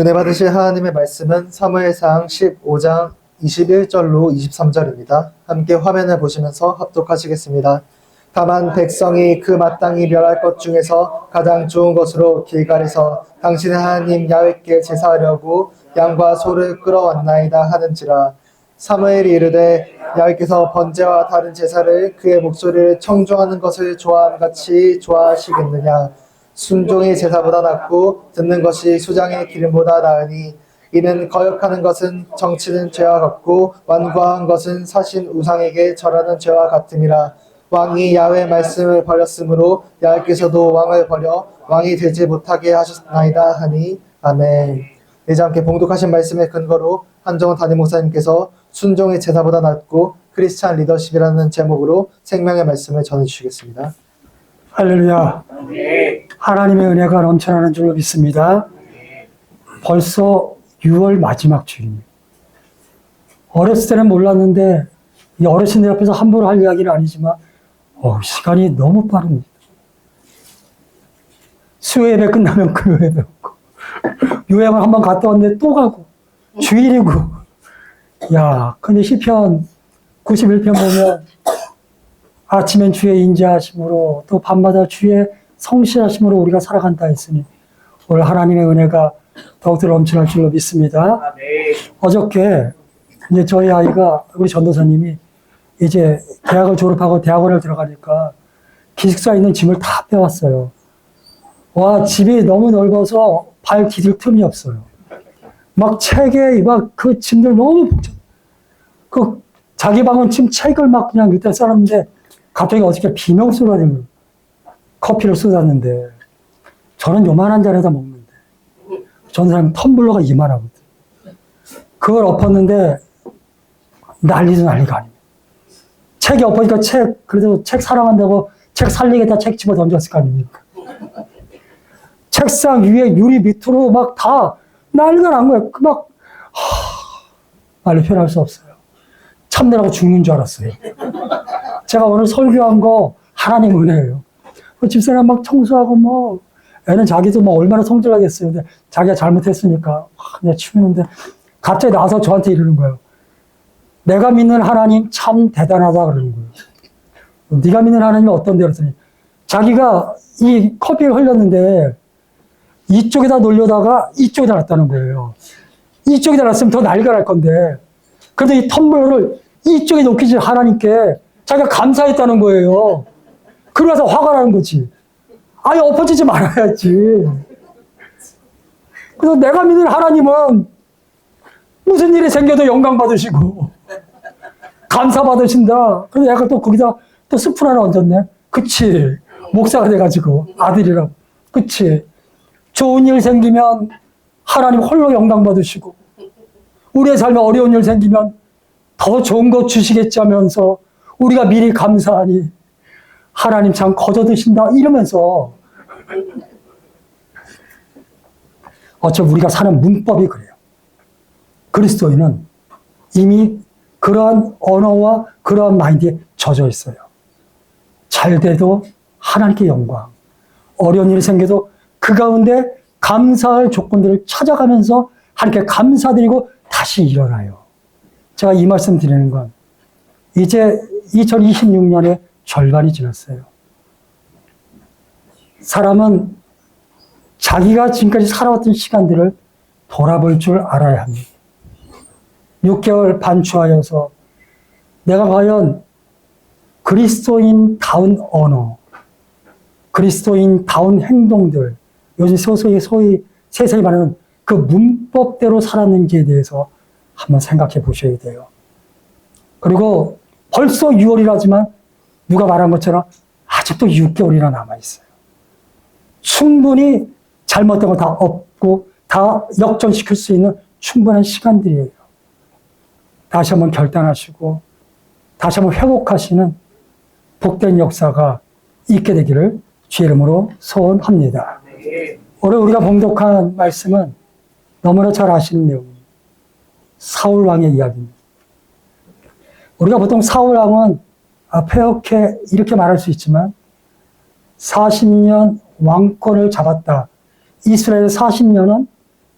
은혜 받으실 하나님의 말씀은 사무엘상 15장 21절로 23절입니다. 함께 화면을 보시면서 합독하시겠습니다. 다만 백성이 그 마땅히 멸할 것 중에서 가장 좋은 것으로 길갈에서 당신의 하나님 야훼께 제사하려고 양과 소를 끌어왔나이다 하는지라. 사무엘이 이르되 야훼께서 번제와 다른 제사를 그의 목소리를 청종하는 것을 좋아함같이 좋아하시겠느냐. 순종이 제사보다 낫고 듣는 것이 수장의 기름보다 나으니 이는 거역하는 것은 정치는 죄와 같고 완고한 것은 사신 우상에게 절하는 죄와 같음이라. 왕이 야훼 말씀을 버렸으므로 야훼께서도 왕을 버려 왕이 되지 못하게 하셨나이다 하니 아멘. 이제 함께 봉독하신 말씀의 근거로 한정원 담임 목사님께서 순종이 제사보다 낫고 크리스찬 리더십이라는 제목으로 생명의 말씀을 전해주시겠습니다. 할렐루야. 하나님의 은혜가 넘쳐나는 줄로 믿습니다. 벌써 6월 마지막 주입니다. 어렸을 때는 몰랐는데 이 어르신들 앞에서 함부로 할 이야기는 아니지만 시간이 너무 빠릅니다. 수요예배 끝나면 금요예배 오고 요양을 한번 갔다 왔는데 또 가고 주일이고 근데 시편 91편 보면 아침엔 주의 인자하심으로 또 밤마다 주의 성실하심으로 우리가 살아간다 했으니 오늘 하나님의 은혜가 더욱더 넘쳐날 줄로 믿습니다. 어저께 이제 저희 아이가 우리 전도사님이 이제 대학을 졸업하고 대학원을 들어가니까 기숙사에 있는 짐을 다 빼왔어요. 와, 집이 너무 넓어서 발 디딜 틈이 없어요. 막 책에 막 그 짐들 너무 복잡. 그 자기 방은 지금 책을 막 그냥 일단 써놨는데 갑자기 어저께 비명소리가 들려. 커피를 쏟았는데 저는 요만한 잔에다 먹는데 전도사님 텀블러가 이만하거든. 그걸 엎었는데 난리도 난리가 아닙니다. 책이 엎으니까 그래도 책 사랑한다고 책 살리겠다 책 집어 던졌을 거 아닙니까? 책상 위에 유리 밑으로 막 다 난리가 난 거예요. 말로 표현할 수 없어요. 참느라고 죽는 줄 알았어요. 제가 오늘 설교한 거 하나님 은혜예요. 집사람 막 청소하고 애는 자기도 얼마나 성질나겠어요. 근데 자기가 잘못했으니까 그냥 치우는데 갑자기 나와서 저한테 이러는 거예요. 내가 믿는 하나님 참 대단하다 그러는 거예요. 네가 믿는 하나님이 어떤데 그랬더니 자기가 이 커피를 흘렸는데 이쪽에다 놓으려다가 이쪽에다 놨다는 거예요. 이쪽에다 놨으면 더 난리가 날 건데 그런데 이 텀블러를 이쪽에 놓기 전에 하나님께 자기가 감사했다는 거예요. 그러면서 화가 나는 거지. 아예 엎어지지 말아야지. 그래서 내가 믿는 하나님은 무슨 일이 생겨도 영광 받으시고 감사 받으신다. 그래서 약간 또 거기다 또 스푼 하나 얹었네. 그치. 목사가 돼가지고 아들이라고. 그치. 좋은 일 생기면 하나님 홀로 영광 받으시고 우리의 삶에 어려운 일 생기면 더 좋은 거 주시겠지 하면서 우리가 미리 감사하니 하나님 참 거저 드신다 이러면서 어차피 우리가 사는 문법이 그래요. 그리스도인은 이미 그러한 언어와 그러한 마인드에 젖어 있어요. 잘 돼도 하나님께 영광, 어려운 일이 생겨도 그 가운데 감사할 조건들을 찾아가면서 하나님께 감사드리고 다시 일어나요. 제가 이 말씀 드리는 건 이제 2026년의 절반이 지났어요. 사람은 자기가 지금까지 살아왔던 시간들을 돌아볼 줄 알아야 합니다. 6개월 반추하여서 내가 과연 그리스도인다운 언어, 그리스도인다운 행동들, 요즘 소위 세상이 말하는 그 문법대로 살았는지에 대해서 한번 생각해 보셔야 돼요. 그리고 벌써 6월이라지만 누가 말한 것처럼 아직도 6개월이나 남아있어요. 충분히 잘못된 거 다 엎고 다 역전시킬 수 있는 충분한 시간들이에요. 다시 한번 결단하시고 다시 한번 회복하시는 복된 역사가 있게 되기를 주의 이름으로 소원합니다. 오늘 우리가 봉독한 말씀은 너무나 잘 아시는 내용입니다. 사울 왕의 이야기입니다. 우리가 보통 사울 왕은 폐역해 이렇게 말할 수 있지만 40년 왕권을 잡았다. 이스라엘 40년은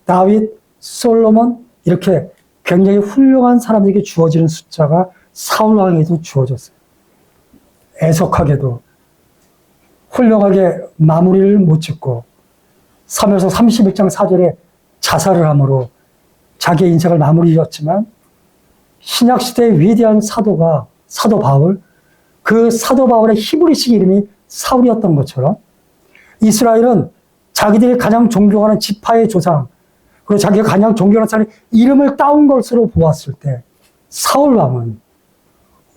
다윗, 솔로몬 이렇게 굉장히 훌륭한 사람들에게 주어지는 숫자가 사울 왕에게도 주어졌어요. 애석하게도 훌륭하게 마무리를 못 짓고 사무엘상 31장 4절에 자살을 함으로 자기의 인생을 마무리 지었지만 신약시대의 위대한 사도가 사도 바울, 그 사도 바울의 히브리식 이름이 사울이었던 것처럼 이스라엘은 자기들이 가장 존경하는 지파의 조상, 그리고 자기가 가장 존경하는 사람의 이름을 따온 것으로 보았을 때 사울 왕은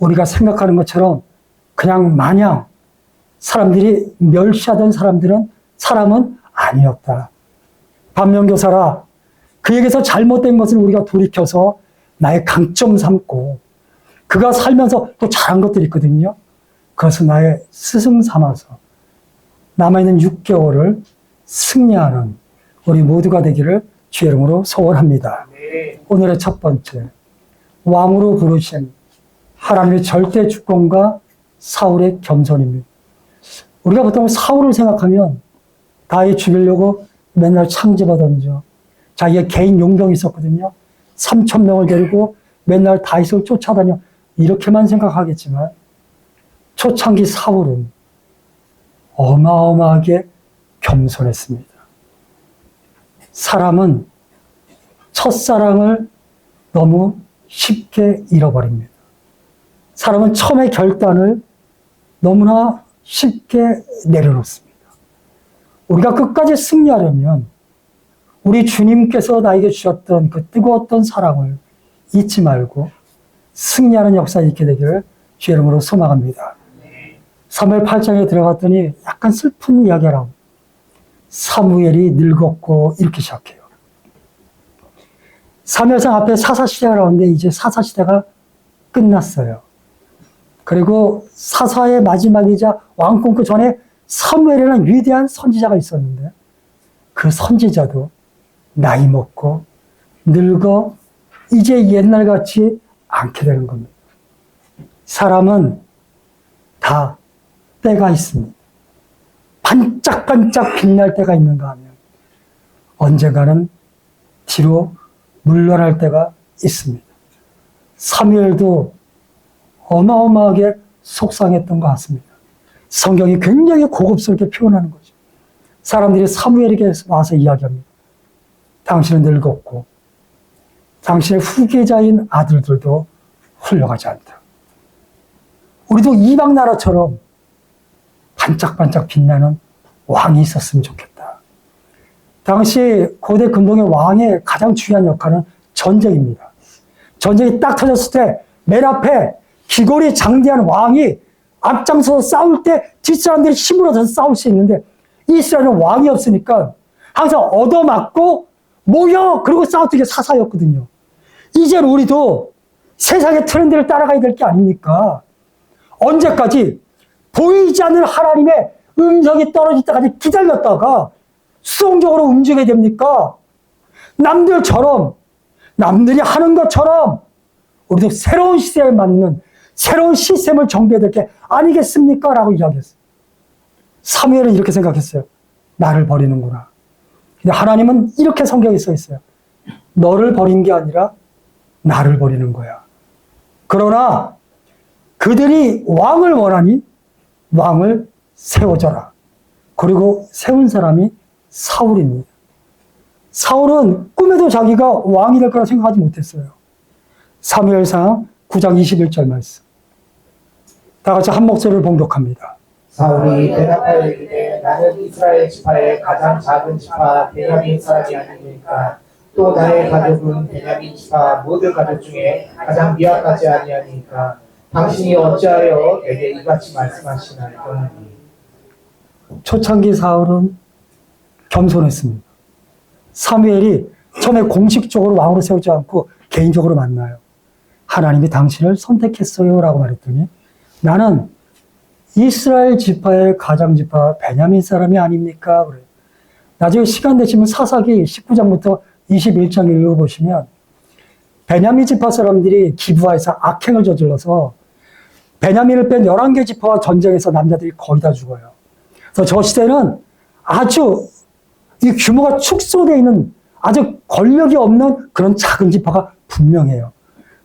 우리가 생각하는 것처럼 그냥 마냥 사람들이 멸시하던 사람은 아니었다. 반면교사라 그에게서 잘못된 것을 우리가 돌이켜서 나의 강점 삼고 그가 살면서 또 잘한 것들이 있거든요. 그것을 나의 스승 삼아서 남아있는 6개월을 승리하는 우리 모두가 되기를 주의 이름으로 소원합니다. 오늘의 첫 번째, 왕으로 부르신 하나님의 절대 주권과 사울의 겸손입니다. 우리가 보통 사울을 생각하면 다윗 죽이려고 맨날 창 집어던져 자기의 개인 용병이 있었거든요. 3,000명을 데리고 맨날 다윗을 쫓아다녀 이렇게만 생각하겠지만 초창기 사울은 어마어마하게 겸손했습니다. 사람은 첫사랑을 너무 쉽게 잃어버립니다. 사람은 처음의 결단을 너무나 쉽게 내려놓습니다. 우리가 끝까지 승리하려면 우리 주님께서 나에게 주셨던 그 뜨거웠던 사랑을 잊지 말고 승리하는 역사가 있게 되기를 주의 이름으로 소망합니다. 사무엘 8장에 들어갔더니 약간 슬픈 이야기라고 사무엘이 늙었고 이렇게 시작해요. 사무엘상 앞에 사사시대가 나오는데 이제 사사시대가 끝났어요. 그리고 사사의 마지막이자 왕 꿈 그 전에 사무엘이라는 위대한 선지자가 있었는데 그 선지자도 나이 먹고 늙어 이제 옛날 같지 않게 되는 겁니다. 사람은 다 때가 있습니다. 반짝반짝 빛날 때가 있는가 하면 언젠가는 뒤로 물러날 때가 있습니다. 사무엘도 어마어마하게 속상했던 것 같습니다. 성경이 굉장히 고급스럽게 표현하는 거죠. 사람들이 사무엘에게 와서 이야기합니다. 당신은 늙었고 당신의 후계자인 아들들도 훌륭하지 않다. 우리도 이방 나라처럼 반짝반짝 빛나는 왕이 있었으면 좋겠다. 당시 고대 근동의 왕의 가장 중요한 역할은 전쟁입니다. 전쟁이 딱 터졌을 때 맨 앞에 기골이 장대한 왕이 앞장서서 싸울 때 뒷사람들이 힘을 얻어서 싸울 수 있는데 이스라엘은 왕이 없으니까 항상 얻어맞고 모여 그리고 싸웠던 게 사사였거든요. 이제 우리도 세상의 트렌드를 따라가야 될 게 아닙니까? 언제까지 보이지 않는 하나님의 음성이 떨어질 때까지 기다렸다가 수동적으로 움직여야 됩니까? 남들처럼 남들이 하는 것처럼 우리도 새로운 시대에 맞는 새로운 시스템을 정비해야 될 게 아니겠습니까? 라고 이야기했어요. 사무엘은 이렇게 생각했어요. 나를 버리는구나. 근데 하나님은 이렇게 성경에 써 있어요. 너를 버린 게 아니라 나를 버리는 거야. 그러나 그들이 왕을 원하니 왕을 세워줘라. 그리고 세운 사람이 사울입니다. 사울은 꿈에도 자기가 왕이 될 거라 생각하지 못했어요. 사무엘상 9장 21절 말씀. 다 같이 한 목소리를 봉독합니다. 사울이 대답하여 이르되 나는 이스라엘 지파의 가장 작은 지파 베냐민 사람이 아니니까 또 나의 가족은 베냐민 지파 모든 가족 중에 가장 미약하지 아니하니까 당신이 어찌하여 내게 이같이 말씀하시나이까. 초창기 사울은 겸손했습니다. 사무엘이 처음에 공식적으로 왕으로 세우지 않고 개인적으로 만나요. 하나님이 당신을 선택했어요 라고 말했더니 나는 이스라엘 지파의 가장 지파 베냐민 사람이 아닙니까? 그래요. 나중에 시간 되시면 사사기 19장부터 21장 읽어보시면 베냐민 지파 사람들이 기브아에서 악행을 저질러서 베냐민을 뺀 11개 지파와 전쟁에서 남자들이 거의 다 죽어요. 그래서 저 시대는 아주 이 규모가 축소되어 있는 아주 권력이 없는 그런 작은 지파가 분명해요.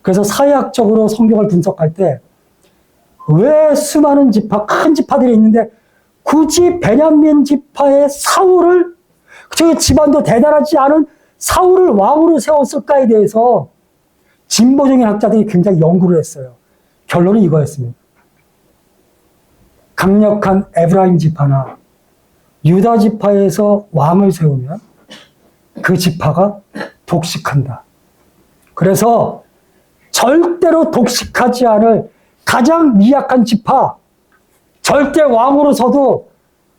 그래서 사회학적으로 성경을 분석할 때 왜 수많은 지파, 큰 지파들이 있는데 굳이 베냐민 지파의 사울을, 그 집안도 대단하지 않은 사울을 왕으로 세웠을까에 대해서 진보적인 학자들이 굉장히 연구를 했어요. 결론은 이거였습니다. 강력한 에브라임 지파나 유다 지파에서 왕을 세우면 그 지파가 독식한다. 그래서 절대로 독식하지 않을 가장 미약한 지파, 절대 왕으로 서도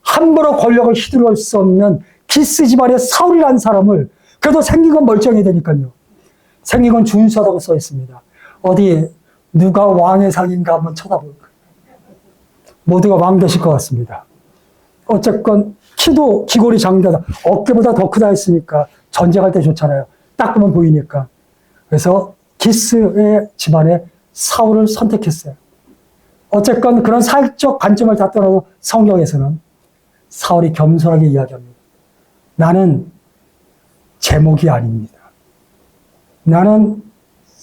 함부로 권력을 휘두를 수 없는 기스 집안의 사울이라는 사람을, 그래도 생긴 건 멀쩡해야 되니까요. 생긴 건 준수하다고 써 있습니다. 어디 누가 왕의 상인가 한번 쳐다볼까요? 모두가 왕 되실 것 같습니다. 어쨌건 키도 기골이 장대다, 어깨보다 더 크다 했으니까 전쟁할 때 좋잖아요. 딱 보면 보이니까. 그래서 기스의 집안에 사울을 선택했어요. 어쨌건 그런 사회적 관점을 다 떠나서 성경에서는 사울이 겸손하게 이야기합니다. 나는 제목이 아닙니다. 나는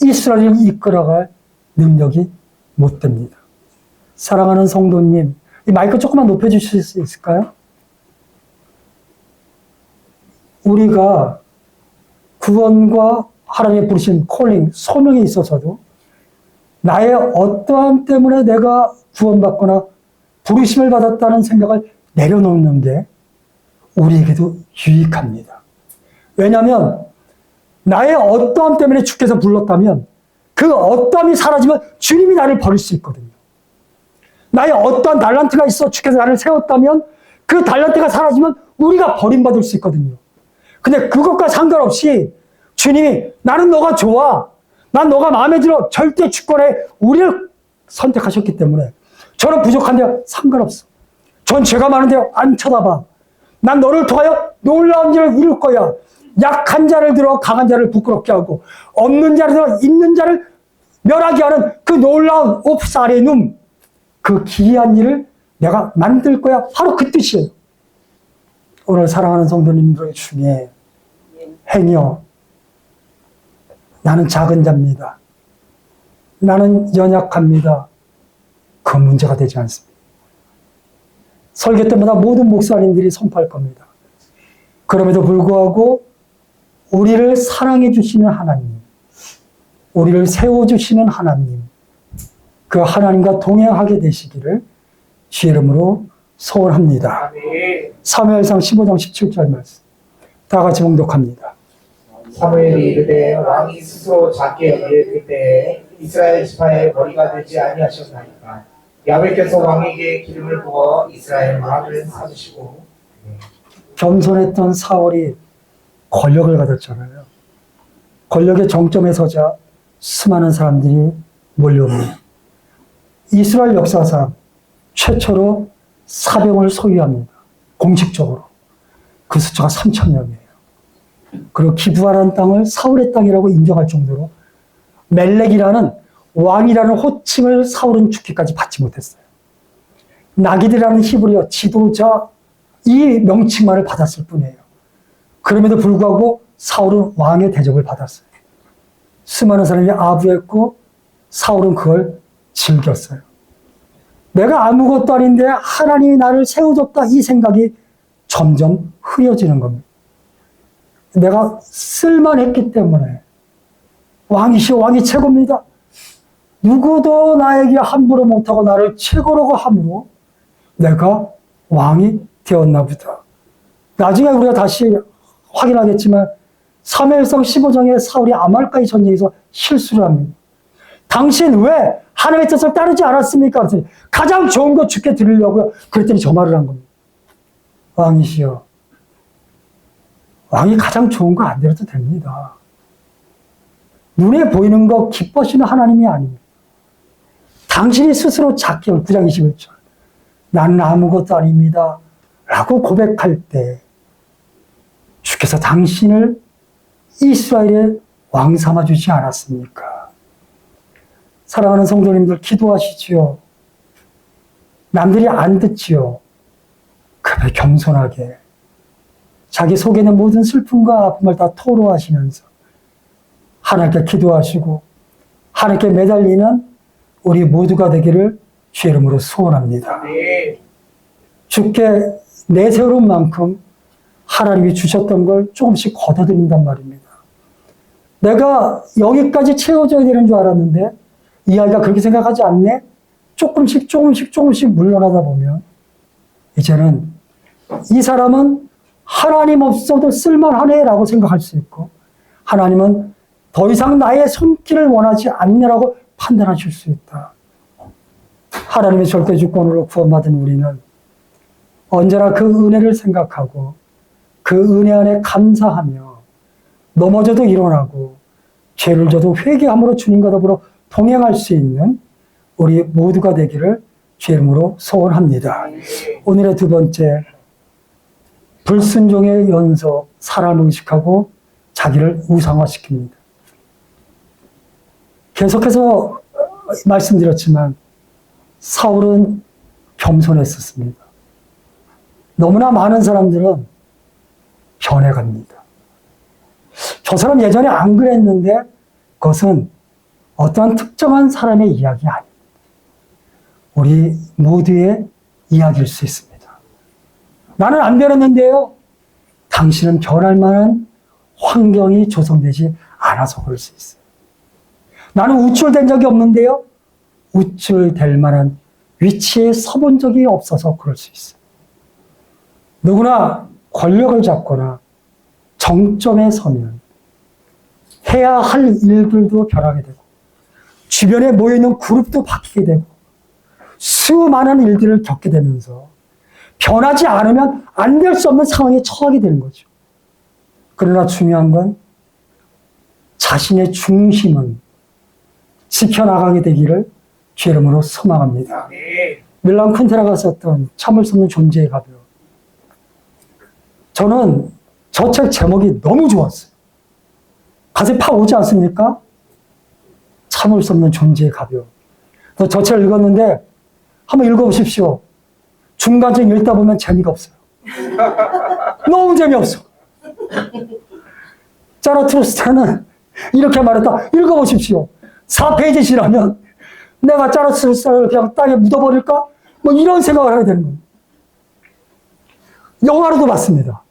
이스라엘을 이끌어갈 능력이 못 됩니다. 사랑하는 성도님, 이 마이크 조금만 높여주실 수 있을까요? 우리가 구원과 하나님의 부르신 콜링, 소명에 있어서도 나의 어떠함 때문에 내가 구원받거나 부르심을 받았다는 생각을 내려놓는 게 우리에게도 유익합니다. 왜냐하면 나의 어떠함 때문에 주께서 불렀다면 그 어떠함이 사라지면 주님이 나를 버릴 수 있거든요. 나의 어떠한 달란트가 있어 주께서 나를 세웠다면 그 달란트가 사라지면 우리가 버림받을 수 있거든요. 근데 그것과 상관없이 주님이 나는 너가 좋아, 난 너가 마음에 들어, 절대 주권에 우리를 선택하셨기 때문에 저는 부족한데 상관없어. 전 죄가 많은데 안 쳐다봐. 난 너를 통하여 놀라운 일을 이룰 거야. 약한 자를 들어 강한 자를 부끄럽게 하고 없는 자를 들어 있는 자를 멸하게 하는 그 놀라운 옵사레눔, 그 기이한 일을 내가 만들 거야. 바로 그 뜻이에요. 오늘 사랑하는 성도님들 중에 행여 나는 작은 자입니다, 나는 연약합니다, 그 문제가 되지 않습니다. 설교 때마다 모든 목사님들이 선포할 겁니다. 그럼에도 불구하고 우리를 사랑해 주시는 하나님, 우리를 세워주시는 하나님, 그 하나님과 동행하게 되시기를 주의 이름으로 소원합니다. 사무엘상 15장 17절 말씀 다 같이 봉독합니다. 사무엘이 이르되 왕이 스스로 작게 여길 그때에 이스라엘 지파의 머리가 되지 아니하셨나이까. 야훼께서 왕에게 기름을 부어 이스라엘 왕을 삼으시고. 겸손했던 사울이 권력을 가졌잖아요. 권력의 정점에 서자 수많은 사람들이 몰려옵니다. 이스라엘 역사상 최초로 사병을 소유합니다. 공식적으로. 그 숫자가 3,000명이에요. 그리고 기브아라는 땅을 사울의 땅이라고 인정할 정도로 멜렉이라는 왕이라는 호칭을 사울은 죽기까지 받지 못했어요. 나기드라는 히브리어 지도자, 이 명칭만을 받았을 뿐이에요. 그럼에도 불구하고 사울은 왕의 대접을 받았어요. 수많은 사람이 아부했고 사울은 그걸 즐겼어요. 내가 아무것도 아닌데 하나님이 나를 세워줬다, 이 생각이 점점 흐려지는 겁니다. 내가 쓸만했기 때문에 왕이시오, 왕이 최고입니다. 누구도 나에게 함부로 못하고 나를 최고라고 함으로 내가 왕이 되었나 보다. 나중에 우리가 다시 확인하겠지만 사무엘상 15장에 사울이 아말까이 전쟁에서 실수를 합니다. 당신 왜 하나님의 뜻을 따르지 않았습니까? 그랬더니 가장 좋은 거 주께 드리려고요. 그랬더니 저 말을 한 겁니다. 왕이시여, 왕이 가장 좋은 거 안 드려도 됩니다. 눈에 보이는 거 기뻐하시는 하나님이 아닙니다. 당신이 스스로 작게 9장 21절 나는 아무것도 아닙니다 라고 고백할 때 주께서 당신을 이스라엘의 왕 삼아주지 않았습니까? 사랑하는 성도님들, 기도하시지요. 남들이 안 듣지요. 그래 겸손하게 자기 속에 있는 모든 슬픔과 아픔을 다 토로하시면서 하나님께 기도하시고 하나님께 매달리는 우리 모두가 되기를 주의 이름으로 소원합니다. 주께 내세우는 만큼 하나님이 주셨던 걸 조금씩 걷어들인단 말입니다. 내가 여기까지 채워져야 되는 줄 알았는데 이 아이가 그렇게 생각하지 않네? 조금씩 물러나다 보면 이제는 이 사람은 하나님 없어도 쓸만하네 라고 생각할 수 있고 하나님은 더 이상 나의 손길을 원하지 않네라고 판단하실 수 있다. 하나님의 절대 주권으로 구원받은 우리는 언제나 그 은혜를 생각하고 그 은혜 안에 감사하며 넘어져도 일어나고 죄를 져도 회개함으로 주님과 더불어 동행할 수 있는 우리 모두가 되기를 주의 이름으로 소원합니다. 오늘의 두 번째, 불순종의 연속, 사람을 의식하고 자기를 우상화시킵니다. 계속해서 말씀드렸지만 사울은 겸손했었습니다. 너무나 많은 사람들은 변해갑니다. 저 사람 예전에 안 그랬는데 그것은 어떠한 특정한 사람의 이야기 아닙니다. 우리 모두의 이야기일 수 있습니다. 나는 안 변했는데요. 당신은 변할 만한 환경이 조성되지 않아서 그럴 수 있어요. 나는 우쭐된 적이 없는데요. 우쭐될 만한 위치에 서본 적이 없어서 그럴 수 있어요. 누구나 권력을 잡거나 정점에 서면 해야 할 일들도 변하게 되고 주변에 모여있는 그룹도 바뀌게 되고 수많은 일들을 겪게 되면서 변하지 않으면 안 될 수 없는 상황에 처하게 되는 거죠. 그러나 중요한 건 자신의 중심은 지켜나가게 되기를 주의 이름으로 소망합니다. 밀란 쿤테라가 썼던 참을 수 없는 존재의 가벼움. 저는 저 책 제목이 너무 좋았어요. 가슴에 팍 오지 않습니까? 참을 수 없는 존재의 가벼움. 저 책을 읽었는데 한번 읽어보십시오. 중간쯤 읽다 보면 재미가 없어요. 너무 재미없어. 자라투스트라는 이렇게 말했다. 읽어보십시오. 4페이지 지나면 내가 자라투스트라를 그냥 땅에 묻어버릴까? 뭐 이런 생각을 하게 되는 거예요. 영화로도 봤습니다.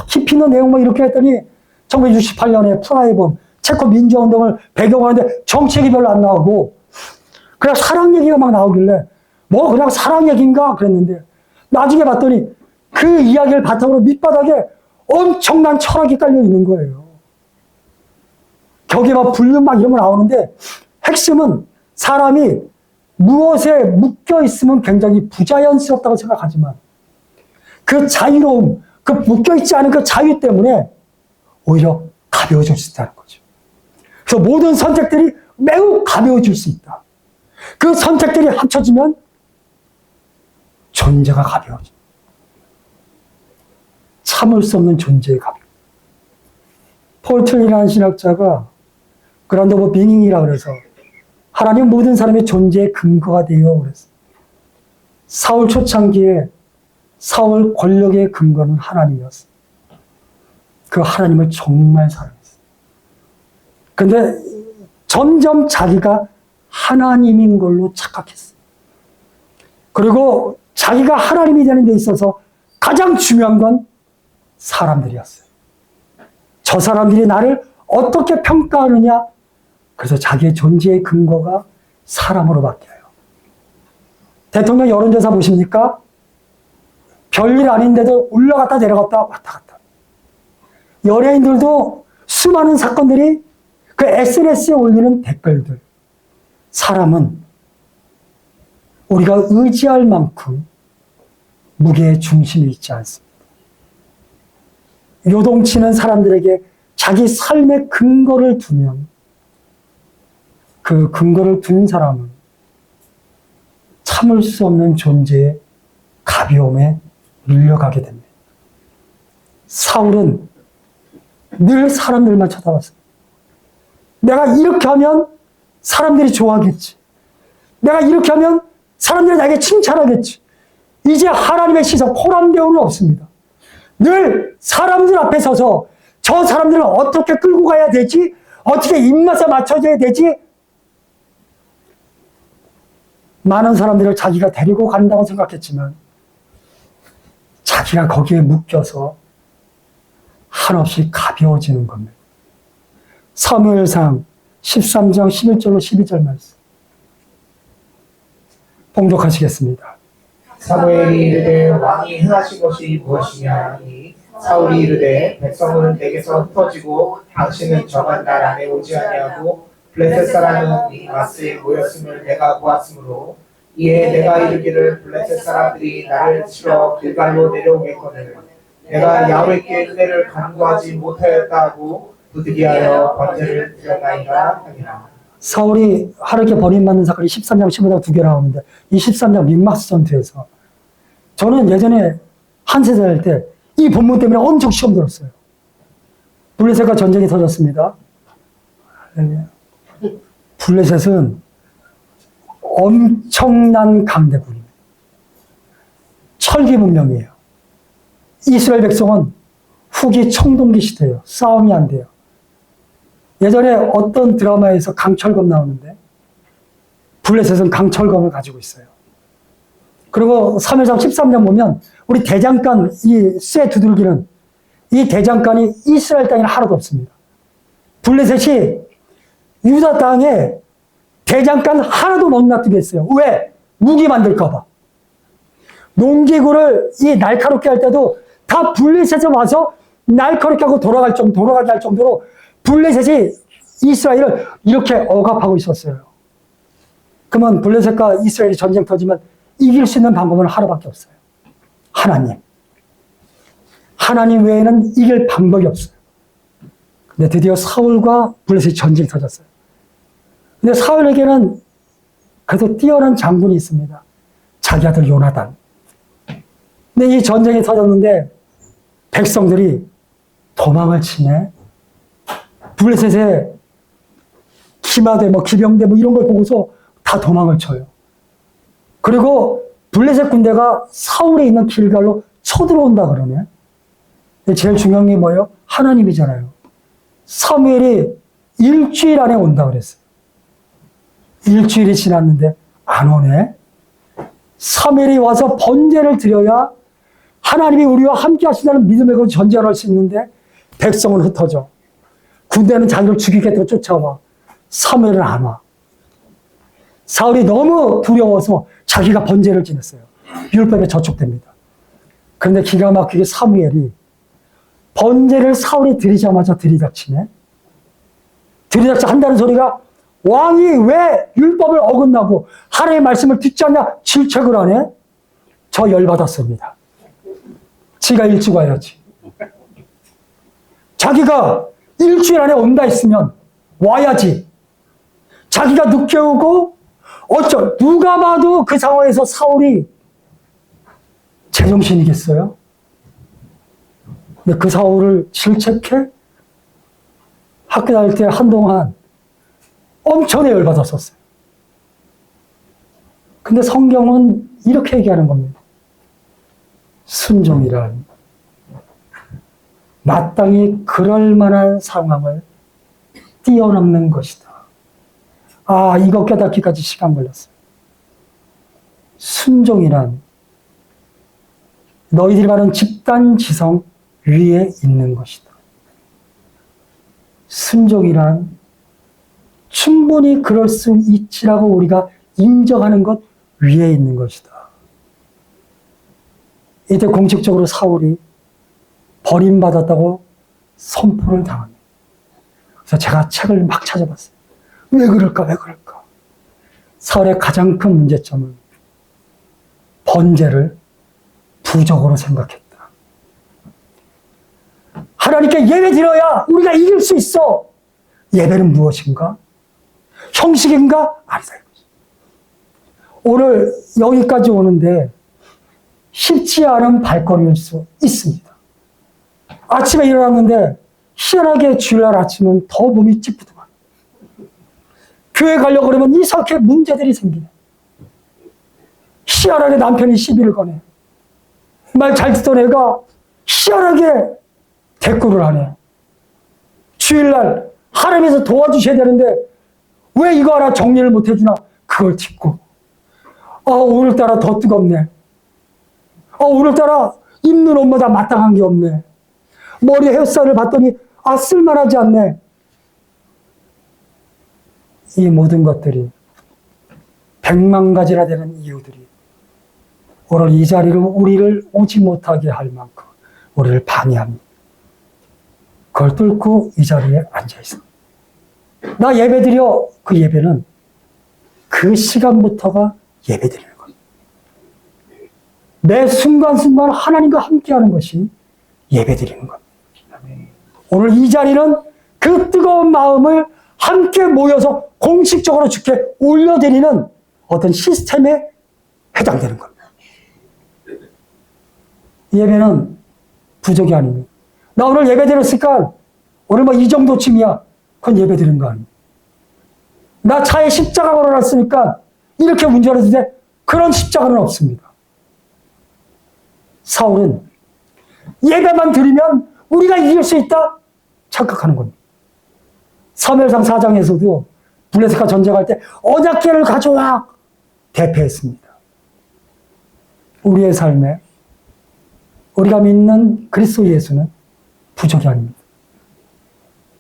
깊이 있는 내용 뭐 이렇게 했더니 1968년에 프라이범 체코 민주화운동을 배경으로 하는데 정책이 별로 안 나오고 그냥 사랑 얘기가 막 나오길래 뭐 그냥 사랑 얘기인가 그랬는데 나중에 봤더니 그 이야기를 바탕으로 밑바닥에 엄청난 철학이 깔려 있는 거예요. 격에 막 불륜 막 이런 거 나오는데 핵심은 사람이 무엇에 묶여 있으면 굉장히 부자연스럽다고 생각하지만 그 자유로움, 그 묶여 있지 않은 그 자유 때문에 오히려 가벼워질 수 있다는 거죠. 그래서 모든 선택들이 매우 가벼워질 수 있다. 그 선택들이 합쳐지면 존재가 가벼워져. 참을 수 없는 존재의 가벼움. 폴 틀리라는 신학자가 그라운드 오브 비닝이라고 그래서 하나님 모든 사람의 존재의 근거가 되어 그랬어요. 사울 초창기에 사울 권력의 근거는 하나님이었어요. 그 하나님을 정말 사랑했어요. 근데 점점 자기가 하나님인 걸로 착각했어요. 그리고 자기가 하나님이 되는 데 있어서 가장 중요한 건 사람들이었어요. 저 사람들이 나를 어떻게 평가하느냐? 그래서 자기의 존재의 근거가 사람으로 바뀌어요. 대통령 여론조사 보십니까? 별일 아닌데도 올라갔다 내려갔다 왔다 갔다. 연예인들도 수많은 사건들이 그 SNS에 올리는 댓글들. 사람은 우리가 의지할 만큼 무게의 중심이 있지 않습니다. 요동치는 사람들에게 자기 삶의 근거를 두면 그 근거를 둔 사람은 참을 수 없는 존재의 가벼움에 밀려가게 됩니다. 사울은 늘 사람들만 쳐다봤어요. 내가 이렇게 하면 사람들이 좋아하겠지. 내가 이렇게 하면 사람들이 나에게 칭찬하겠지. 이제 하나님의 시선 포람되오는 없습니다. 늘 사람들 앞에 서서 저 사람들을 어떻게 끌고 가야 되지? 어떻게 입맛에 맞춰줘야 되지? 많은 사람들을 자기가 데리고 간다고 생각했지만 자기가 거기에 묶여서 한없이 가벼워지는 겁니다. 사무엘상 13장 11절로 12절 말씀 봉독하시겠습니다. 사무엘이 이르되 왕이 행하신 것이 무엇이냐 하니 사울이 이르되 백성은 내게서 흩어지고 당신은 정한 날 안에 오지 아니하고 블레셋 사람은 마스에 모였음을 내가 보았으므로 이에 내가 이르기를 블레셋 사람들이 나를 치러 길갈로 내려오겠거늘 내가 야훼께 은혜를 간구하지 못하였다 하고 부득이하여 번제를 드렸나이다 하니라. 사울이 하루께 버림받는 사건이 13장 15장 두 개 나오는데 이 13장 민마스 전투에서 저는 예전에 한 세대 할 때 이 본문 때문에 엄청 시험 들었어요. 블레셋과 전쟁이 터졌습니다. 블레셋은 엄청난 강대군입니다. 철기 문명이에요. 이스라엘 백성은 후기 청동기 시대예요. 싸움이 안 돼요. 예전에 어떤 드라마에서 강철검 나오는데 블레셋은 강철검을 가지고 있어요. 그리고 3회장 13장 보면 우리 대장간 이 쇠 두들기는 이 대장간이 이스라엘 땅에는 하나도 없습니다. 블레셋이 유다 땅에 대장간 하나도 못 놔두게 했어요. 왜? 무기 만들까 봐. 농기구를 이 날카롭게 할 때도 다 블레셋에 와서 날카롭게 하고 돌아가게 할 정도로 블레셋이 이스라엘을 이렇게 억압하고 있었어요. 그러면 블레셋과 이스라엘이 전쟁 터지면 이길 수 있는 방법은 하나밖에 없어요. 하나님. 하나님 외에는 이길 방법이 없어요. 근데 드디어 사울과 블레셋이 전쟁이 터졌어요. 근데 사울에게는 그래도 뛰어난 장군이 있습니다. 자기 아들 요나단. 근데 이 전쟁이 터졌는데 백성들이 도망을 치네. 블레셋의 기마대, 기병대 이런 걸 보고서 다 도망을 쳐요. 그리고 블레셋 군대가 사울에 있는 길갈로 쳐들어온다 그러네. 제일 중요한 게 뭐예요? 하나님이잖아요. 사무엘이 일주일 안에 온다 그랬어요. 일주일이 지났는데 안 오네. 사무엘이 와서 번제를 드려야 하나님이 우리와 함께 하신다는 믿음을 가지고 전쟁을 할 수 있는데 백성은 흩어져. 군대는 자기를 죽이겠다고 쫓아와. 사무엘은 안 와. 사울이 너무 두려워서 자기가 번제를 지냈어요. 율법에 저촉됩니다. 그런데 기가 막히게 사무엘이 번제를 사울이 드리자마자 들이닥치네. 들이닥쳐 한다는 소리가 왕이 왜 율법을 어긋나고 하나님의 말씀을 듣지 않냐 질책을 하네. 저 열받았습니다. 지가 일찍 와야지. 자기가 일주일 안에 온다 했으면 와야지. 자기가 늦게 오고 누가 봐도 그 상황에서 사울이 제정신이겠어요? 근데 그 사울을 질책해? 학교 다닐 때 한동안 엄청 열받았었어요. 근데 성경은 이렇게 얘기하는 겁니다. 순종이란 마땅히 그럴 만한 상황을 뛰어넘는 것이다. 아, 이거 깨닫기까지 시간 걸렸어요. 순종이란 너희들이 가는 집단 지성 위에 있는 것이다. 순종이란 충분히 그럴 수 있지라고 우리가 인정하는 것 위에 있는 것이다. 이때 공식적으로 사울이 버림받았다고 선포를 당합니다. 그래서 제가 책을 막 찾아봤어요. 왜 그럴까? 사울의 가장 큰 문제점은 번제를 부적으로 생각했다. 하나님께 예배 드려야 우리가 이길 수 있어. 예배는 무엇인가? 형식인가? 아니다. 오늘 여기까지 오는데 쉽지 않은 발걸음일 수 있습니다. 아침에 일어났는데 희한하게 주일날 아침은 더 몸이 찌뿌둥한. 교회 가려고 그러면 이상하게 문제들이 생기네. 희한하게 남편이 시비를 거네. 말 잘 듣던 애가 희한하게 대꾸를 하네. 주일날 하나님께서 도와주셔야 되는데 왜 이거 하나 정리를 못 해주나? 그걸 듣고 오늘따라 더 뜨겁네. 오늘따라 입는 옷마다 마땅한 게 없네. 머리 헤어스타일을 봤더니 쓸만하지 않네. 이 모든 것들이 100만 가지나 되는 이유들이 오늘 이 자리로 우리를 오지 못하게 할 만큼 우리를 방해합니다. 그걸 뚫고 이 자리에 앉아있어. 나 예배드려. 그 예배는 그 시간부터가 예배드리는 거예요. 매 순간순간 하나님과 함께하는 것이 예배드리는 겁니다. 오늘 이 자리는 그 뜨거운 마음을 함께 모여서 공식적으로 주께 올려드리는 어떤 시스템에 해당되는 겁니다. 예배는 부족이 아닙니다. 나 오늘 예배 드렸으니까 오늘 뭐 이 정도쯤이야. 그건 예배 드린 거 아닙니다. 나 차에 십자가 걸어놨으니까 이렇게 운전해도 돼. 그런 십자가는 없습니다. 사울은 예배만 드리면 우리가 이길 수 있다 착각하는 겁니다. 사무엘상 4장에서도 블레셋과 전쟁할 때 언약궤를 가져와 대패했습니다. 우리의 삶에 우리가 믿는 그리스도 예수는 부족이 아닙니다.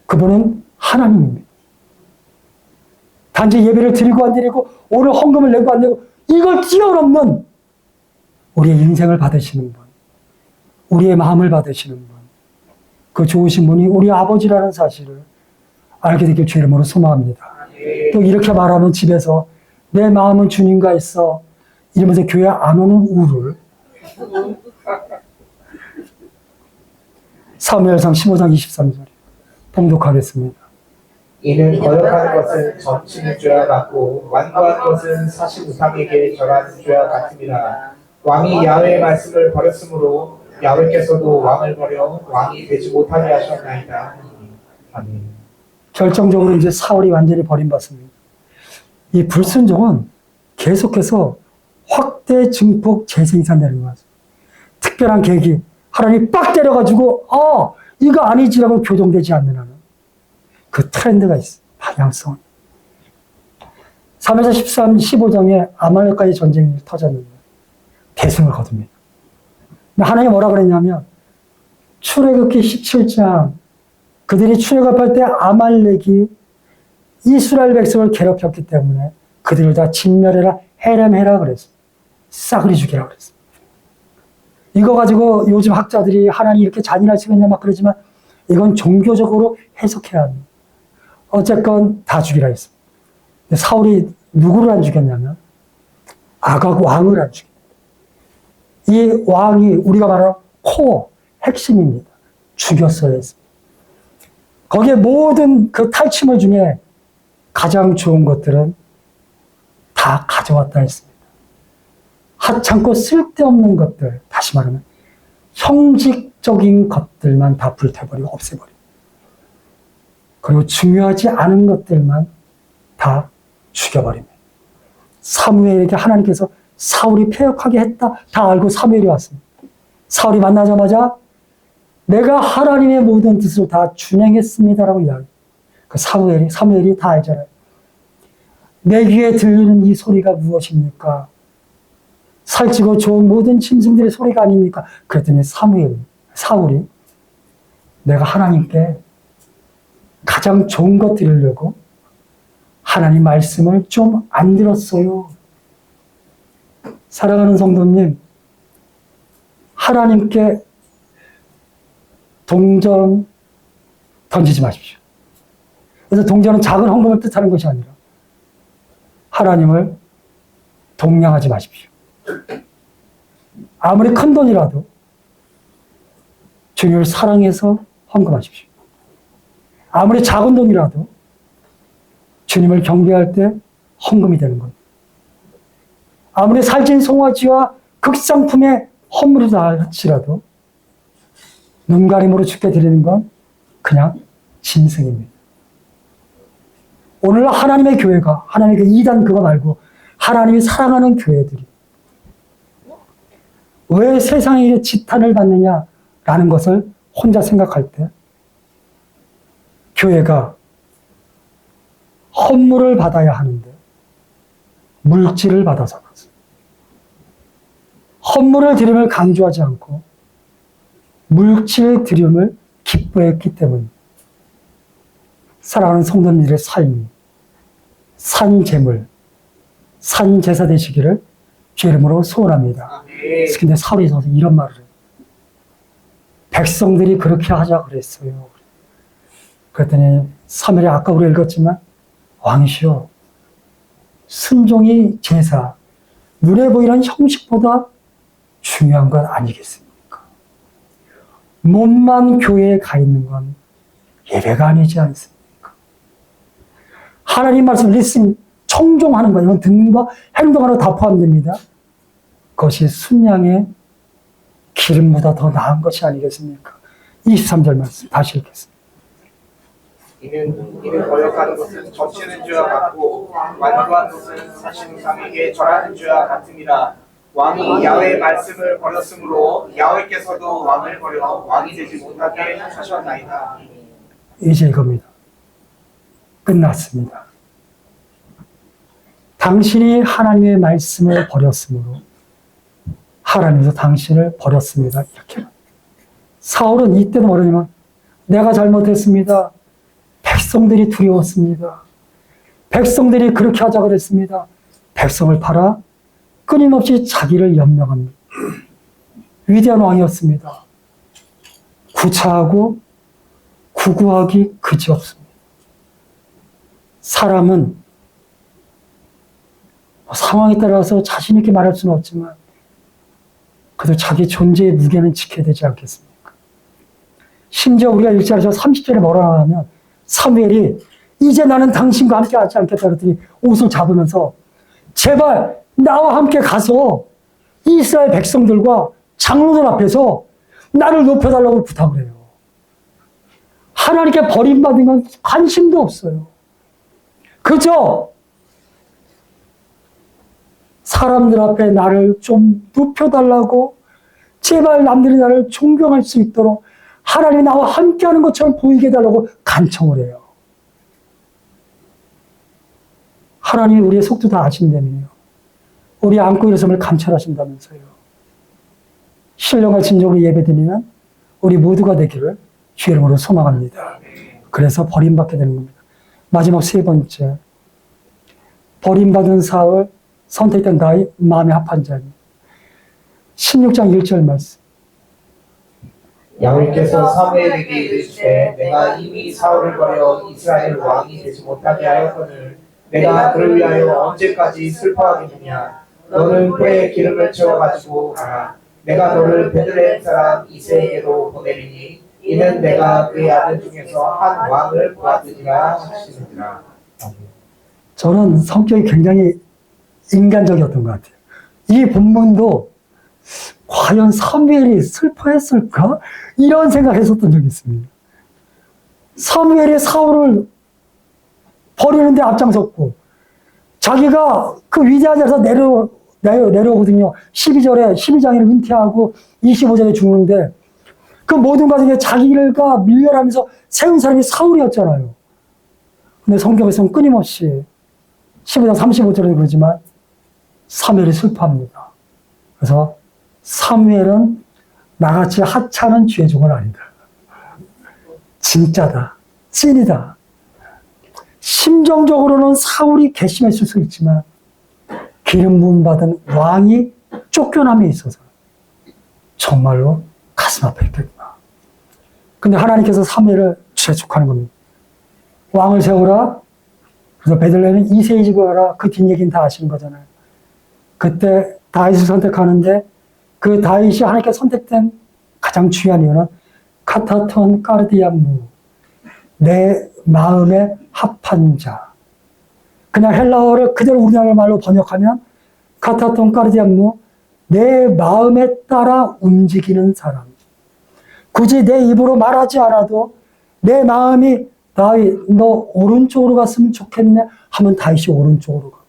그분은 하나님입니다. 단지 예배를 드리고 안 드리고 오늘 헌금을 내고 안 내고 이걸 뛰어넘는 우리의 인생을 받으시는 분, 우리의 마음을 받으시는 분, 그 좋으신 분이 우리 아버지라는 사실을 알게 되길 주의 이름으로 소망합니다. 또 이렇게 말하면 집에서 내 마음은 주님과 있어 이러면서 교회 안 오는 우를 사무엘상 15장 23절 봉독하겠습니다. 이는 거역하는 것은 점치는 죄와 같고 완고한 것은 사실 우상에게 절하는 죄와 같습니다. 왕이 야훼의 말씀을 버렸으므로 야훼께서도 왕을 버려 왕이 되지 못하게 하셨나이다. 아멘. 결정적으로 이제 사울이 완전히 버림받습니다. 이 불순종은 계속해서 확대 증폭 재생산되는 거죠. 특별한 계기, 하나님이 빡 때려가지고 이거 아니지라고 교정되지 않는 한은 그 트렌드가 있어요. 방향성. 3에서 13, 15장에 아말렉과의 전쟁이 터졌는데 대승을 거둡니다. 근데 하나님이 뭐라 그랬냐면 출애굽기 17장 그들이 출애굽할 때 아말렉이 이스라엘 백성을 괴롭혔기 때문에 그들을 다 진멸해라, 해람해라 그랬어요. 싸그리 죽이라 그랬어요. 이거 가지고 요즘 학자들이 하나님 이렇게 잔인할 수가 있냐 막 그러지만 이건 종교적으로 해석해야 합니다. 어쨌건 다 죽이라 했습니다. 근데 사울이 누구를 안 죽였냐면 아각 왕을 안 죽였어요. 이 왕이 우리가 말하는 코어, 핵심입니다. 죽였어야 했습니다. 거기에 모든 그 탈취물 중에 가장 좋은 것들은 다 가져왔다 했습니다. 하찮고 쓸데없는 것들, 다시 말하면 형식적인 것들만 다 불태버리고 없애버립니다. 그리고 중요하지 않은 것들만 다 죽여버립니다. 사무엘에게 하나님께서 사울이 패역하게 했다 다 알고 사무엘이 왔습니다. 사울이 만나자마자 내가 하나님의 모든 뜻을 다 준행했습니다라고 이야기해요. 그 사무엘이 다 알잖아요. 내 귀에 들리는 이 소리가 무엇입니까? 살찌고 좋은 모든 짐승들의 소리가 아닙니까? 그랬더니 사울이 내가 하나님께 가장 좋은 것 드리려고 하나님 말씀을 좀 안 들었어요. 사랑하는 성도님, 하나님께 동전 던지지 마십시오. 그래서 동전은 작은 헌금을 뜻하는 것이 아니라 하나님을 동냥하지 마십시오. 아무리 큰 돈이라도 주님을 사랑해서 헌금하십시오. 아무리 작은 돈이라도 주님을 경배할 때 헌금이 되는 겁니다. 아무리 살찐 송아지와 극상품의 헌물이다 할지라도 눈가림으로 주께 드리는 건 그냥 짐승입니다. 오늘 하나님의 교회가, 하나님의 이단 그거 말고 하나님이 사랑하는 교회들이 왜 세상에 이렇게 지탄을 받느냐라는 것을 혼자 생각할 때 교회가 헌물을 받아야 하는데 물질을 받아서 그렇습니다. 헌물을 드림을 강조하지 않고 물질 드림을 기뻐했기 때문에 사랑하는 성도님들의 삶이 산 재물, 산 제사 되시기를 주의 이름으로 소원합니다. 근데 사울이 서서 이런 말을 해요. 백성들이 그렇게 하자 그랬어요. 그랬더니 사무엘이 아까 우리가 읽었지만 왕이시여, 순종이 제사, 눈에 보이는 형식보다 중요한 건 아니겠습니까? 몸만 교회에 가 있는 건 예배가 아니지 않습니까? 하나님 말씀 리슨, 청종하는 것, 이건 듣는 거, 행동하는 거 다 포함됩니다. 그것이 순양의 기름보다 더 나은 것이 아니겠습니까? 23절 말씀 다시 읽겠습니다. 이는 거역하는 것은 점치는 죄와 같고 완고한 것은 사신 우상에게 절하는 죄와 같습니다. 왕이 야훼의 말씀을 버렸으므로 야훼께서도 왕을 버려 왕이 되지 못하게 하셨나이다. 이제 이겁니다. 끝났습니다. 당신이 하나님의 말씀을 버렸으므로 하나님도 당신을 버렸습니다. 이렇게. 사울은 이때도 뭐냐면 내가 잘못했습니다. 백성들이 두려웠습니다. 백성들이 그렇게 하자 그랬습니다. 백성을 팔아 끊임없이 자기를 연명합니다. 위대한 왕이었습니다. 구차하고 구구하기 그지없습니다. 사람은 상황에 따라서 자신 있게 말할 수는 없지만 그래도 자기 존재의 무게는 지켜야 되지 않겠습니까? 심지어 우리가 1절에서 30절에 뭐라 하면 사무엘이 이제 나는 당신과 함께 하지 않겠다 그랬더니 옷을 잡으면서 제발 나와 함께 가서 이스라엘 백성들과 장로들 앞에서 나를 높여달라고 부탁을 해요. 하나님께 버림받은 건 관심도 없어요. 그저 사람들 앞에 나를 좀 높여달라고 제발 남들이 나를 존경할 수 있도록 하나님이 나와 함께하는 것처럼 보이게 해달라고 간청을 해요. 하나님이 우리의 속도 다 아신다면요. 우리 안고 일어섬을 감찰하신다면서요. 신령과 진정으로 예배드리는 우리 모두가 되기를 주의 이름으로 소망합니다. 그래서 버림받게 되는 겁니다. 마지막 세 번째. 버림받은 사울, 선택된 다윗, 마음에 합한 자입니다. 16장 1절 말씀. 야훼께서 사무엘에게 이르시되 내가 이미 사울을 버려 이스라엘 왕이 되지 못하게 하였거늘 내가 그를 위하여 언제까지 슬퍼하겠느냐. 너는 꿀에 기름을 채워가지고 가라. 내가 너를 베들레헴 사람 이새에게로 보내리니 이는 내가 그의 아들 중에서 한 왕을 보았느니라 하시느니라. 저는 성격이 굉장히 인간적이었던 것 같아요. 이 본문도 과연 사무엘이 슬퍼했을까? 이런 생각했었던 적이 있습니다. 사무엘이 사울을 버리는데 앞장섰고 자기가 그 위대한 자리에서 내려오거든요. 12장에 은퇴하고 25장에 죽는데 그 모든 과정에 자기가 밀려나면서 세운 사람이 사울이었잖아요. 근데 성경에서는 끊임없이 15장 35절에 그러지만 사무엘이 슬퍼합니다. 그래서 사무엘은 나같이 하찮은 죄종은 아니다. 진짜다. 찐이다. 심정적으로는 사울이 괘씸했을 수 있지만 기름 부음 받은 왕이 쫓겨남에 있어서 정말로 가슴 아팠겠구나. 근데 하나님께서 사무엘을 재촉하는 겁니다. 왕을 세우라. 그래서 베들레헴은 이새의 집을 가라. 그 뒷얘기는 다 아시는 거잖아요. 그때 다윗을 선택하는데 그 다윗이 하나님께 선택된 가장 중요한 이유는 카타톤 까르디안무, 내 마음에 합한 자. 그냥 헬라어를 그대로 우리나라 말로 번역하면 카타톤 까르디안무, 내 마음에 따라 움직이는 사람. 굳이 내 입으로 말하지 않아도 내 마음이 다윗 너 오른쪽으로 갔으면 좋겠네 하면 다윗이 오른쪽으로 가고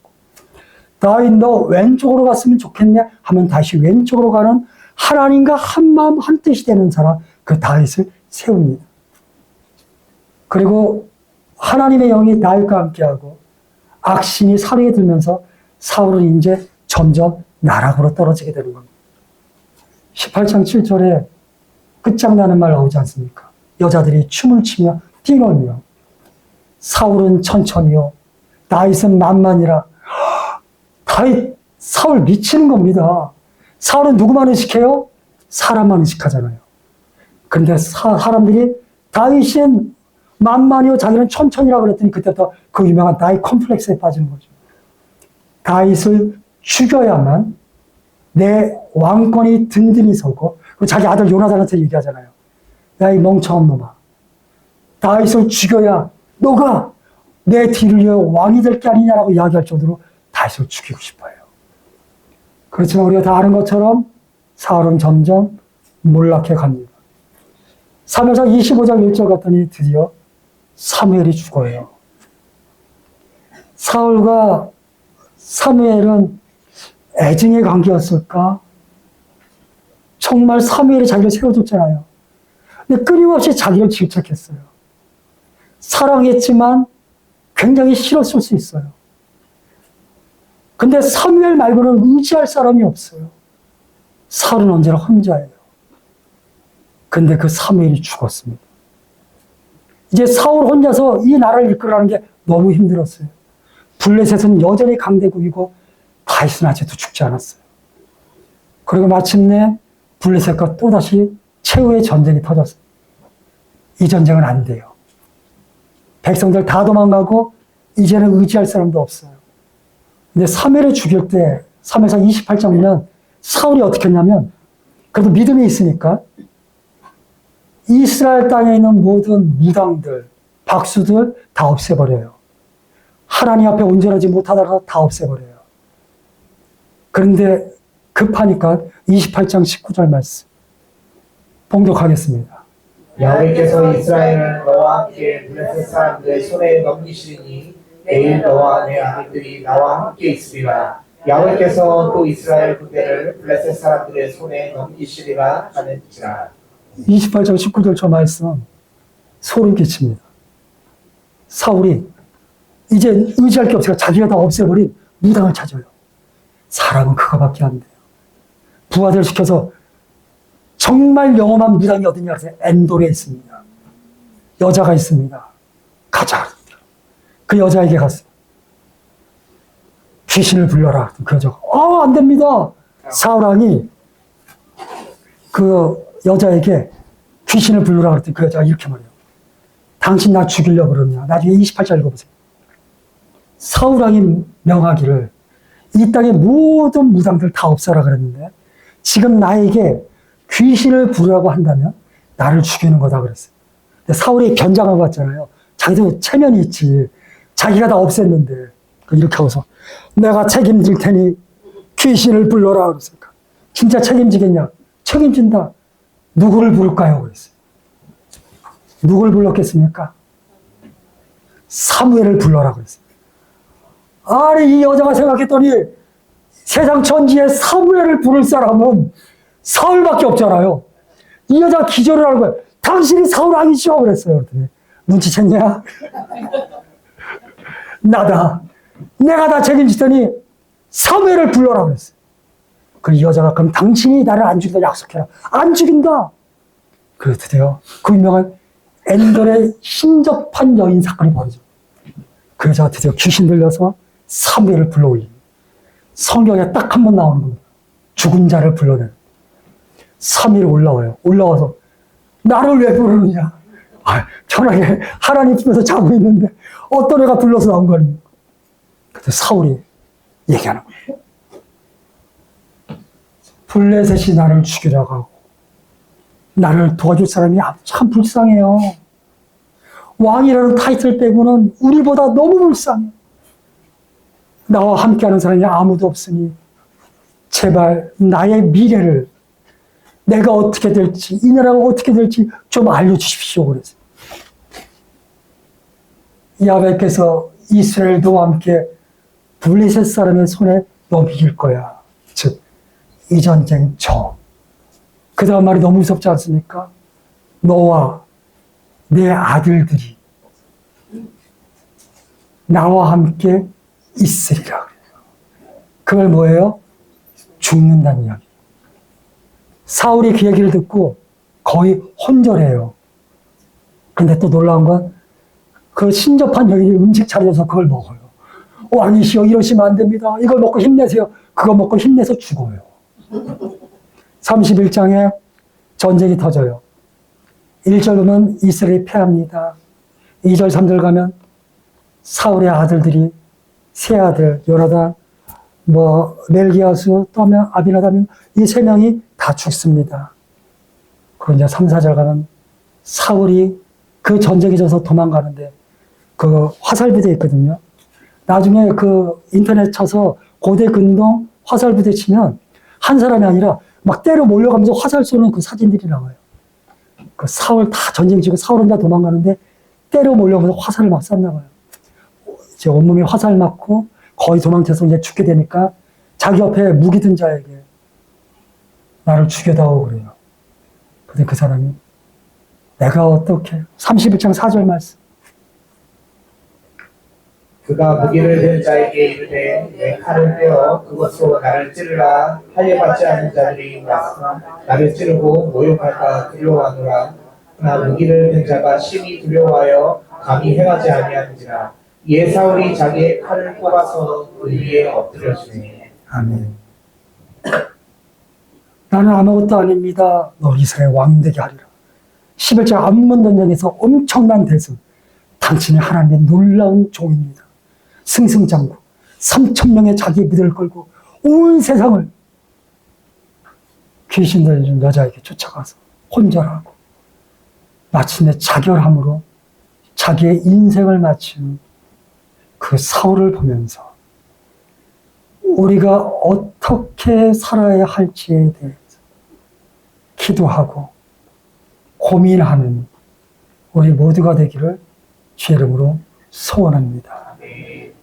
다윗 너 왼쪽으로 갔으면 좋겠네 하면 다윗이 왼쪽으로 가는 하나님과 한마음 한뜻이 되는 사람, 그 다윗을 세웁니다. 그리고 하나님의 영이 다윗과 함께하고 악신이 사르게 들면서 사울은 이제 점점 나락으로 떨어지게 되는 겁니다. 18장 7절에 끝장나는 말 나오지 않습니까? 여자들이 춤을 추며 뛰놀며 사울은 천천히요 다윗은 만만이라. 다윗 사울 미치는 겁니다. 사울은 누구만 의식해요? 사람만 의식하잖아요. 그런데 사람들이 다윗은 만만이요 자기는 천천히라 그랬더니 그때부터 그 유명한 다윗 컴플렉스에 빠지는 거죠. 다윗을 죽여야만 내 왕권이 든든히 서고, 그리고 자기 아들 요나단한테 얘기하잖아요. 야, 이 멍청한 놈아. 다윗을 죽여야 너가 내 뒤를 이어 왕이 될 게 아니냐라고 이야기할 정도로 다윗을 죽이고 싶어요. 그렇지만 우리가 다 아는 것처럼 사울은 점점 몰락해 갑니다. 사무엘상 25장 1절 갔더니 드디어 사무엘이 죽어요. 사울과 사무엘은 애증의 관계였을까? 정말 사무엘이 자기를 세워줬잖아요. 근데 끊임없이 자기를 질책했어요. 사랑했지만 굉장히 싫었을 수 있어요. 근데 사무엘 말고는 의지할 사람이 없어요. 사울은 언제나 혼자예요. 근데 그 사무엘이 죽었습니다. 이제 사울 혼자서 이 나라를 이끌어가는 게 너무 힘들었어요. 블레셋은 여전히 강대국이고 다윗은 아직도 죽지 않았어요. 그리고 마침내 블레셋과 또다시 최후의 전쟁이 터졌어요. 이 전쟁은 안 돼요. 백성들 다 도망가고 이제는 의지할 사람도 없어요. 근데 사무엘을 죽일 때 사무엘상 28장 보면 사울이 어떻게 했냐면, 그래도 믿음이 있으니까 이스라엘 땅에 있는 모든 무당들, 박수들 다 없애버려요. 하나님 앞에 온전하지 못하다가 다 없애버려요. 그런데 급하니까 28장 19절 말씀 봉독하겠습니다. 야훼께서 이스라엘을 너와 함께 블레셋 사람들의 손에 넘기시리니 내일 너와 내 아들들이 나와 함께 있으리라. 야훼께서 또 이스라엘 군대를 블레셋 사람들의 손에 넘기시리라 하는지라. 28장 19절 저 말씀 소름 끼칩니다. 사울이 이제 의지할 게 없으니까 자기가 다 없애버린 무당을 찾아요. 사람은 그거밖에 안 돼요. 부하들 시켜서 정말 영험한 무당이 어디냐 해서 엔돌에 있습니다. 여자가 있습니다. 가자. 그 여자에게 갔어요. 귀신을 불러라. 그 여자가 안 됩니다. 사울왕이 그 여자에게 귀신을 불러라 그랬더니 그 여자가 이렇게 말해요. 당신 나 죽이려고 그러냐. 나중에 28절 읽어보세요. 사울왕이 명하기를 이 땅의 모든 무당들 다 없애라 그랬는데 지금 나에게 귀신을 부르라고 한다면 나를 죽이는 거다 그랬어요. 근데 사울이 변장하고 왔잖아요. 자기도 체면이 있지. 자기가 다 없앴는데 이렇게 하고서 내가 책임질 테니 귀신을 불러라 그랬으니까 진짜 책임지겠냐? 책임진다. 누구를 부를까요? 그랬어요. 누구를 불렀겠습니까? 사무엘을 불러라 그랬어요. 아니 이 여자가 생각했더니 세상 천지에 사무엘을 부를 사람은 사울밖에 없잖아요. 이 여자가 기절을 하는 거예요. 당신이 사울 왕이시오 그랬어요. 그랬더니 눈치챘냐? 나다. 내가 다 책임지더니 사무엘을 불러라 그랬어요. 그 여자가 그럼 당신이 나를 안 죽인다 약속해라. 안 죽인다. 그래서 드디어 그 유명한 엔돌의 신접한 여인 사건이 벌어져. 그 여자가 드디어 귀신 들려서 사무엘을 불러올립니다. 성경에 딱 한 번 나오는 겁니다. 죽은 자를 불러내는. 사무엘이 올라와요. 올라와서 나를 왜 부르느냐. 편하게 하나님 품에서 자고 있는데 어떤 애가 불러서 나온 거 아닙니까? 그때 사울이 얘기하는 거예요. 블레셋이 나를 죽이려고 하고 나를 도와줄 사람이 참 불쌍해요. 왕이라는 타이틀 빼고는 우리보다 너무 불쌍해. 나와 함께하는 사람이 아무도 없으니 제발 나의 미래를 내가 어떻게 될지 이 나라가 어떻게 될지 좀 알려주십시오 그랬어요. 야훼께서 이스라엘도 함께 블레셋 사람의 손에 넘길 거야. 즉 이 전쟁 그 다음 말이 너무 무섭지 않습니까? 너와 내 아들들이 나와 함께 있으리라. 그걸 뭐예요? 죽는다는 이야기. 사울이 그 얘기를 듣고 거의 혼절해요. 근데 또 놀라운 건 그 신접한 여인이 음식 차려서 그걸 먹어요. 왕이시여 이러시면 안 됩니다. 이걸 먹고 힘내세요. 그거 먹고 힘내서 죽어요. 31장에 전쟁이 터져요. 1절 보면 이스라엘이 패합니다. 2절 3절 가면 사울의 아들들이 세 아들 요나단, 멜기야수, 또 아비나답 이 세 명이 다 죽습니다. 그리고 이제 3, 4절 가면 사울이 그 전쟁에 져서 도망가는데 그 화살부대 있거든요. 나중에 그 인터넷 쳐서 고대 근동 화살부대 치면 한 사람이 아니라 막 때려 몰려가면서 화살 쏘는 그 사진들이 나와요. 그 사울 다 전쟁 지고 사울 혼자 도망가는데 때려 몰려가면서 화살을 막 쐈나 봐요. 이제 온몸에 화살 맞고 거의 도망쳐서 이제 죽게 되니까 자기 옆에 무기 든 자에게 나를 죽여다오 그래요. 근데 그 사람이 내가 어떻게 31장 4절 말씀 그가 무기를 든 자에게 이르되 내 칼을 떼어 그것으로 나를 찌르라 하여 받지 않은 자들이 와서 나를 찌르고 모욕할까 두려워하노라. 그러나 무기를 든 자가 심히 두려워하여 감히 행하지 아니하는지라. 이에 사울이 자기의 칼을 뽑아서 그 위에 엎드려지니. 아멘. 나는 아무것도 아닙니다. 너 이스라엘 왕 되게 하리라. 11장 암몬 전쟁에서 엄청난 대승. 당신이 하나님의 놀라운 종입니다. 승승장구 3,000명의 자기 무대를 걸고 온 세상을 귀신 들린 여자에게 쫓아가서 혼절하고 마침내 자결함으로 자기의 인생을 마친 그 사울을 보면서 우리가 어떻게 살아야 할지에 대해서 기도하고 고민하는 우리 모두가 되기를 주의 이름으로 소원합니다.